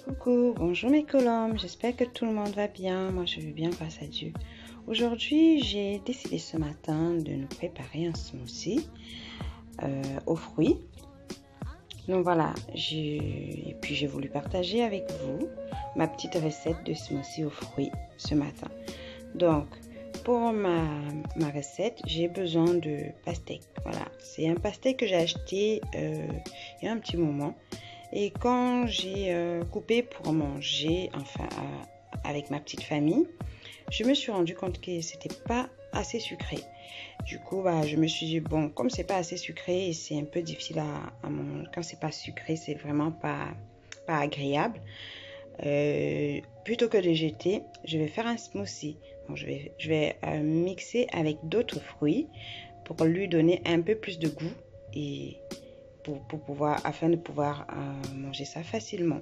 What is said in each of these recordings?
Coucou, bonjour mes colombes, j'espère que tout le monde va bien, moi je vais bien grâce à Dieu. Aujourd'hui j'ai décidé ce matin de nous préparer un smoothie aux fruits. Donc voilà, et puis j'ai voulu partager avec vous ma petite recette de smoothie aux fruits ce matin. Donc pour ma recette, j'ai besoin de pastèque. Voilà, c'est un pastèque que j'ai acheté il y a un petit moment. Et quand j'ai coupé pour manger, enfin avec ma petite famille, je me suis rendu compte que c'était pas assez sucré. Du coup, je me suis dit, bon, comme c'est pas assez sucré et c'est un peu difficile à manger, quand c'est pas sucré, c'est vraiment pas agréable. Plutôt que de jeter, je vais faire un smoothie. Donc, je vais mixer avec d'autres fruits pour lui donner un peu plus de goût et afin de pouvoir manger ça facilement.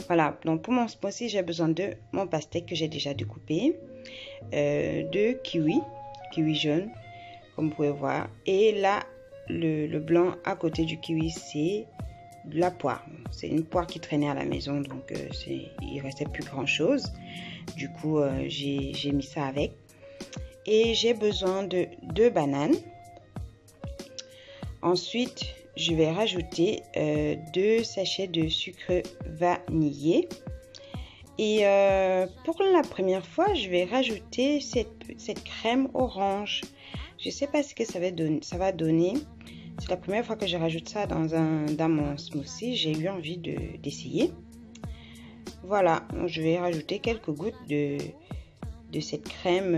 Voilà, donc pour mon smoothie, j'ai besoin de mon pastèque que j'ai déjà découpé, de kiwi jaune, comme vous pouvez voir. Et là, le blanc à côté du kiwi, c'est de la poire. C'est une poire qui traînait à la maison, donc il restait plus grand chose. Du coup, j'ai mis ça avec. Et j'ai besoin de 2 bananes. Ensuite, je vais rajouter 2 sachets de sucre vanillé. Et pour la première fois, je vais rajouter cette crème orange. Je ne sais pas ce que ça va donner. C'est la première fois que je rajoute ça dans mon smoothie. J'ai eu envie d'essayer. Voilà, donc je vais rajouter quelques gouttes de cette crème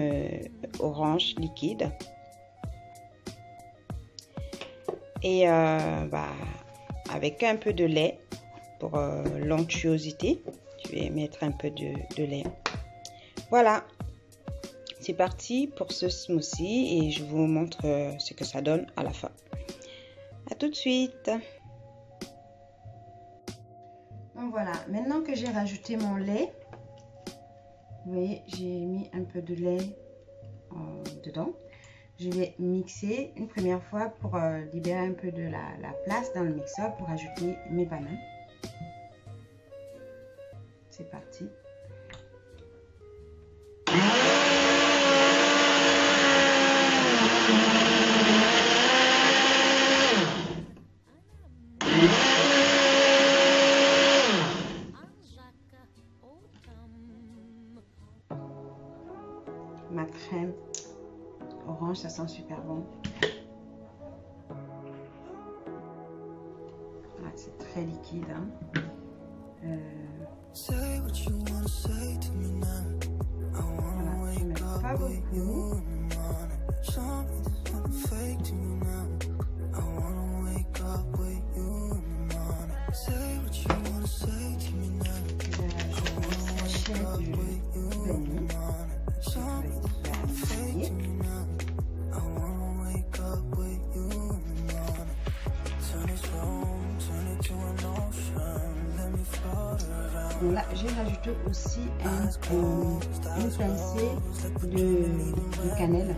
orange liquide. Et avec un peu de lait pour l'onctuosité, je vais mettre un peu de lait. Voilà, c'est parti pour ce smoothie et je vous montre ce que ça donne à la fin. À tout de suite. Donc voilà, maintenant que j'ai rajouté mon lait, vous voyez, j'ai mis un peu de lait dedans. Je vais mixer une première fois pour libérer un peu de la place dans le mixeur pour ajouter mes bananes. C'est parti. Ma crème orange, ça sent super bon. Ah, c'est très liquide. Hein. Voilà, je ne mets pas beaucoup. Donc là, j'ai rajouté aussi une pincée de cannelle.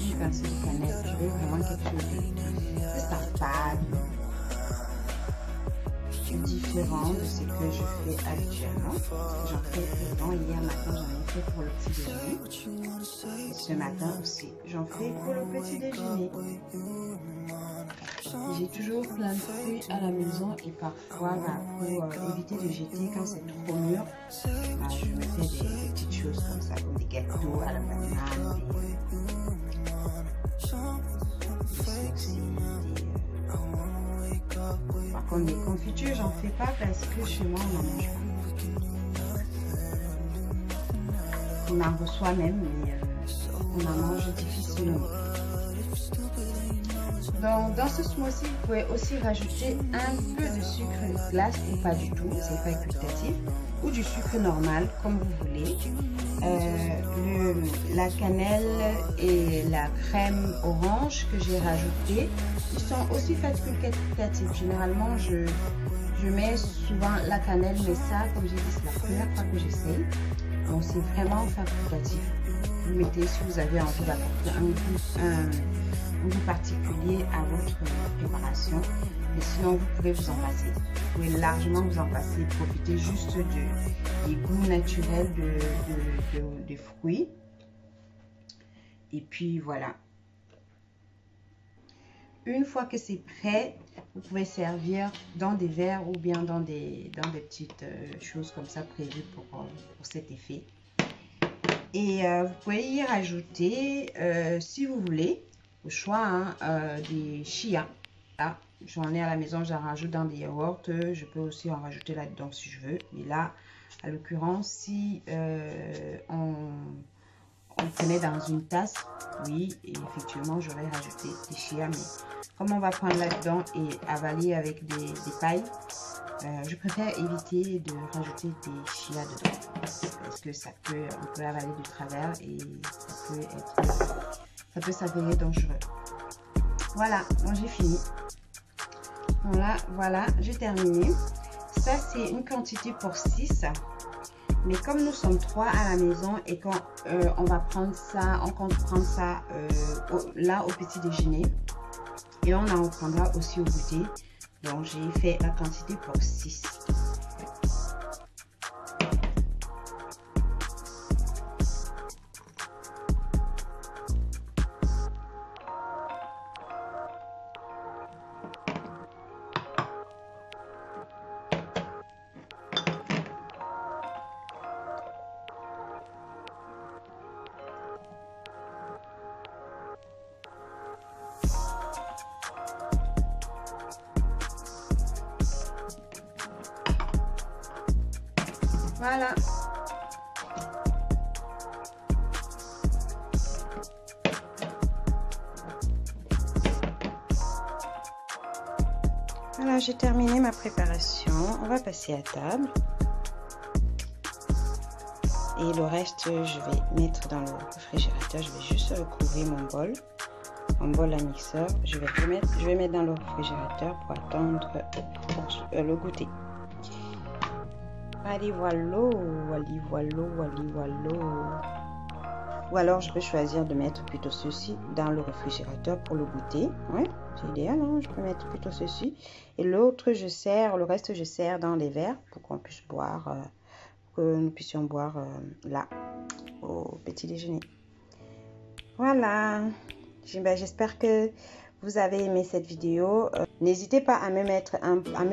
Une pincée de cannelle. Je veux vraiment quelque chose de stable, différent de ce que je fais actuellement. J'en fais souvent. Hier matin, j'en ai fait pour le petit déjeuner. Et ce matin aussi, j'en fais pour le petit déjeuner. J'ai toujours plein de fruits à la maison et parfois, pour éviter de jeter quand c'est trop mûr, je me fais des petites choses comme ça, comme des gâteaux à la banane. Par contre, les confitures, j'en fais pas parce que chez moi, on en mange pas. On en reçoit même, mais on en mange difficilement. Donc, dans ce smoothie, vous pouvez aussi rajouter un peu de sucre glace ou pas du tout, c'est facultatif, ou du sucre normal, comme vous voulez. La cannelle et la crème orange que j'ai rajoutée, ils sont aussi facultatifs. Généralement, je mets souvent la cannelle, mais ça, comme j'ai dit, c'est la première fois que j'essaye. Donc, c'est vraiment facultatif. Vous mettez si vous avez envie d'apporter un goût particulier à votre préparation. Mais sinon, vous pouvez vous en passer. Vous pouvez largement vous en passer. Profitez juste du goût naturel des fruits. Et puis voilà. Une fois que c'est prêt, vous pouvez servir dans des verres ou bien dans des petites choses comme ça prévues pour cet effet. Et vous pouvez y rajouter, si vous voulez, au choix, hein, des chia. Là, j'en ai à la maison, j'en rajoute dans des yaourts. Je peux aussi en rajouter là-dedans si je veux. Mais là, à l'occurrence, si on prenait dans une tasse, oui, et effectivement, j'aurais rajouté des chia. Mais comme on va prendre là-dedans et avaler avec des pailles, je préfère éviter de rajouter des chia dedans. Parce que on peut avaler de travers et ça peut s'avérer dangereux. Voilà, moi j'ai fini. Voilà, j'ai terminé. Ça, c'est une quantité pour 6. Mais comme nous sommes 3 à la maison et qu'on on va prendre ça, on compte prendre ça là au petit déjeuner. Et on en prendra aussi au goûter. Donc, j'ai fait la quantité pour 6. Voilà. Voilà, j'ai terminé ma préparation. On va passer à table. Et le reste, je vais mettre dans le réfrigérateur. Je vais juste recouvrir mon bol à mixeur. Je vais mettre dans le réfrigérateur pour attendre le goûter. Allez, voilà. Ou alors, je peux choisir de mettre plutôt ceci dans le réfrigérateur pour le goûter. Ouais, c'est idéal, hein? Je peux mettre plutôt ceci. Et le reste, je sers dans les verres pour qu'on puisse boire, que nous puissions boire là, au petit déjeuner. Voilà. J'espère que vous avez aimé cette vidéo. N'hésitez pas à me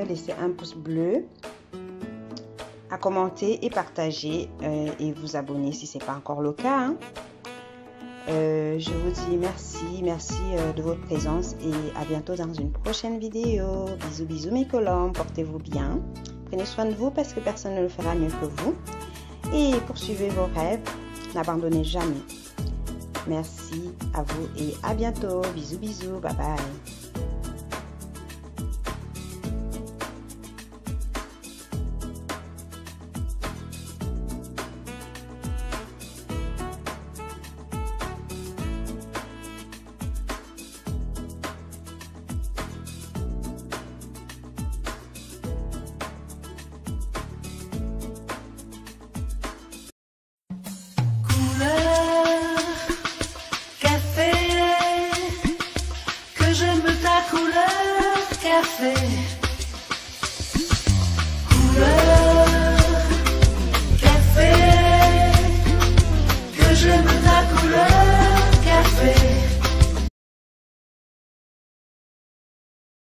laisser un pouce bleu, à commenter et partager et vous abonner si ce n'est pas encore le cas. Hein. Je vous dis merci de votre présence et à bientôt dans une prochaine vidéo. Bisous mes colombes, portez-vous bien. Prenez soin de vous parce que personne ne le fera mieux que vous. Et poursuivez vos rêves, n'abandonnez jamais. Merci à vous et à bientôt. Bisous, bye bye. Couleur café.